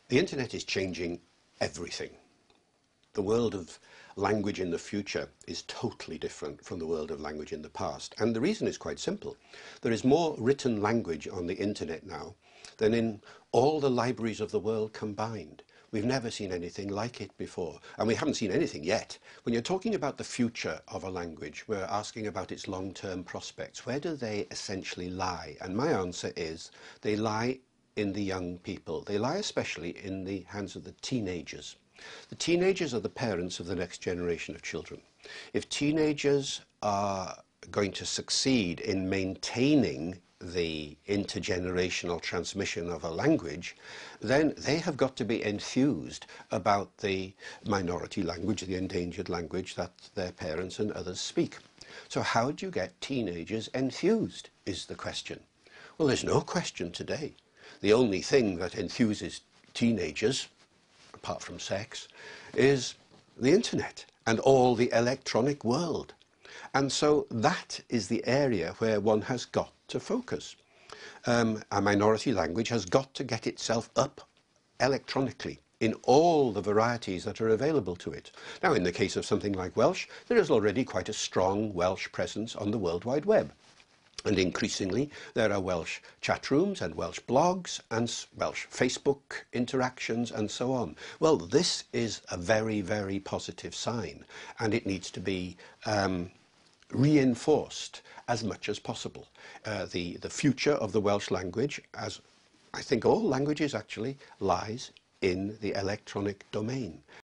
The internet is changing everything. The world of language in the future is totally different from the world of language in the past. And the reason is quite simple. There is more written language on the internet now than in all the libraries of the world combined. We've never seen anything like it before, and we haven't seen anything yet. When you're talking about the future of a language, we're asking about its long-term prospects. Where do they essentially lie? And my answer is they lie in the young people. They lie especially in the hands of the teenagers. The teenagers are the parents of the next generation of children. If teenagers are going to succeed in maintaining the intergenerational transmission of a language, then they have got to be enthused about the minority language, the endangered language that their parents and others speak. So how do you get teenagers enthused, is the question. Well, there's no question today. The only thing that enthuses teenagers, apart from sex, is the internet and all the electronic world. And so that is the area where one has got to focus. A minority language has got to get itself up electronically in all the varieties that are available to it. Now, in the case of something like Welsh, there is already quite a strong Welsh presence on the World Wide Web. And increasingly, there are Welsh chat rooms and Welsh blogs and Welsh Facebook interactions and so on. Well, this is a very, very positive sign, and it needs to be reinforced as much as possible. The future of the Welsh language, as I think all languages actually, lies in the electronic domain.